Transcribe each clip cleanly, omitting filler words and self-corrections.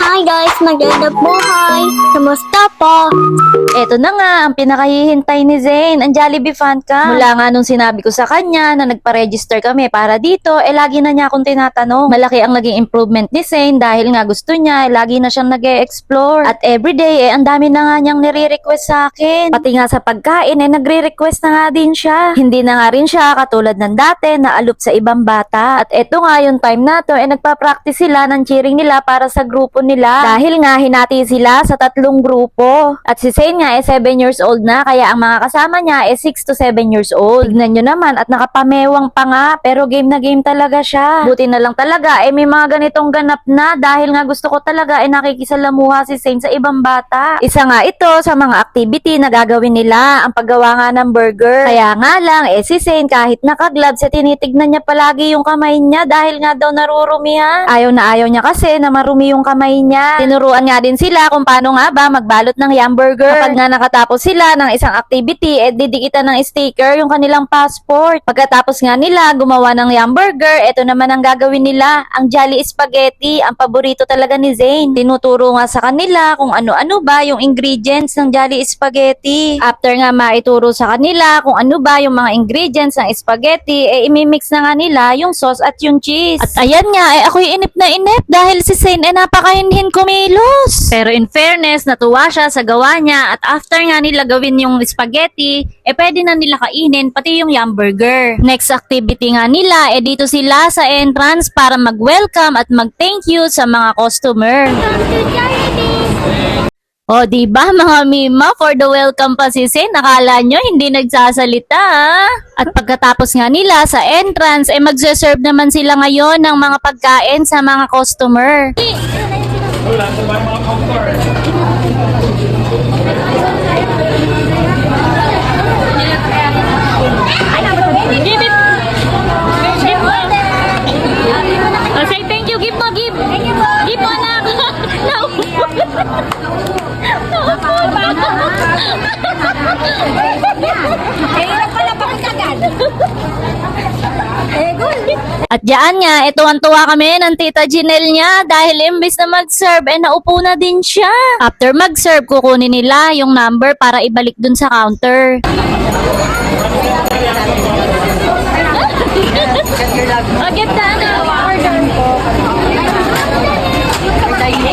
Hi guys, magandang buhay! Kamusta po? Eto na nga, ang pinakahihintay ni Zane, ang Jollibee fan ka. Mula nga nung sinabi ko sa kanya na nagpa-register kami para dito, lagi na niya akong tinatanong. Malaki ang naging improvement ni Zane dahil nga gusto niya, lagi na siyang nag-e-explore. At everyday, ang dami na nga niyang nire-request sa akin. Pati nga sa pagkain, nagre-request na nga din siya. Hindi na nga rin siya katulad ng dati na aloof sa ibang bata. At eto nga yung time na to, nagpa-practice sila ng cheering nila para sa grupo nila. Dahil nga, hinati sila sa 3 grupo. At si Zane nga 7 years old na, kaya ang mga kasama niya 6 to 7 years old. Tignan nyo naman, at nakapamewang pa nga, pero game na game talaga siya. Buti na lang talaga, may mga ganitong ganap na, dahil nga gusto ko talaga, nakikisalamuha si Zane sa ibang bata. Isa nga ito sa mga activity na gagawin nila, ang paggawa nga ng burger. Kaya nga lang, si Zane kahit naka-gloves, tinitignan niya palagi yung kamay niya, dahil nga daw narurumihan. Ayaw na ayaw niya kasi na marumi yung kamay niya. Tinuruan nga din sila kung paano nga ba magbalot ng hamburger. Kapag nga nakatapos sila ng isang activity, didikitan ng sticker yung kanilang passport. Pagkatapos nga nila gumawa ng hamburger, ito naman ang gagawin nila, ang Jolly Spaghetti, ang paborito talaga ni Zane. Tinuturo nga sa kanila kung ano-ano ba yung ingredients ng Jolly Spaghetti. After nga maituro sa kanila kung ano ba yung mga ingredients ng spaghetti, imimix na nga nila yung sauce at yung cheese. At ayan nga, ako'y inip na inip dahil si Zane napakahinhin kumilos. Pero in fairness, natuwa siya sa gawa niya, at after nga nila gawin yung spaghetti, pwede na nila kainin pati yung hamburger. Next activity nga nila, dito sila sa entrance para mag-welcome at mag-thank you sa mga customer. O, diba mga mima, for the welcome pa si Zane, nakala nyo hindi nagsasalita, ha? At pagkatapos nga nila sa entrance, magse-serve naman sila ngayon ng mga pagkain sa mga customer. Wala ko ba mga counter? Give it! Give mo! Oh, say thank you, give mo, give! Give mo, anak! Naupo! Naupo ba? At diyan nga, tuwan-tuwa kami ng tita Jinel niya dahil imbis na mag-serve, naupo na din siya. After mag-serve, kukunin nila yung number para ibalik dun sa counter.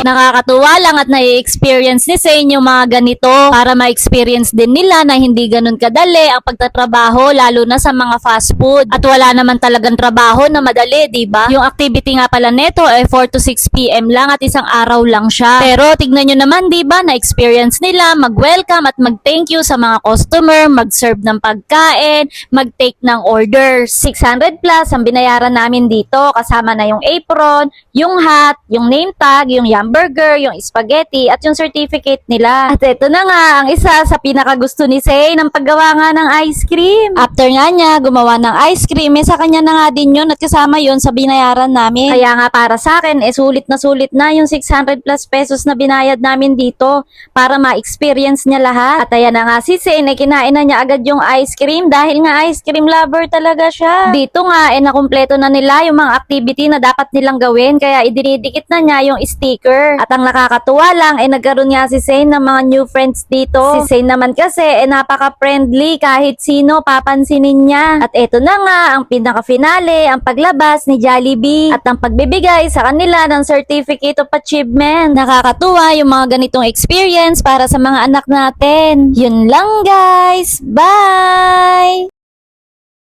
Nakakatuwa lang at nai-experience ni Zane yung mga ganito para ma-experience din nila na hindi ganun kadali ang pagtatrabaho, lalo na sa mga fast food. At wala naman talagang trabaho na madali, diba? Yung activity nga pala neto 4 to 6 PM lang at isang araw lang siya. Pero tignan nyo naman, diba, na-experience nila mag-welcome at mag-thank you sa mga customer, mag-serve ng pagkain, mag-take ng order. 600 plus ang binayaran namin dito, kasama na yung apron, yung hat, yung name tag, yung hamburger, yung spaghetti, at yung certificate nila. At ito na nga, ang isa sa pinakagusto ni Zane, ang paggawa nga ng ice cream. After nga niya gumawa ng ice cream, sa kanya na nga din yun at kasama yun sa binayaran namin. Kaya nga para sa akin, sulit na yung 600 plus pesos na binayad namin dito para ma-experience niya lahat. At ayan na nga si Zane, kinain na niya agad yung ice cream dahil nga ice cream lover talaga siya. Dito nga, nakumpleto na nila yung mga activity na dapat nilang gawin, kaya idinidikit na niya yung sticker. At ang nakakatuwa lang, nagkaroon nga si Zane ng mga new friends dito. Si Zane naman kasi, napaka-friendly, kahit sino papansinin niya. At eto na nga, ang pinaka-finale, ang paglabas ni Jollibee at ang pagbibigay sa kanila ng Certificate of Achievement. Nakakatuwa yung mga ganitong experience para sa mga anak natin. Yun lang guys, bye!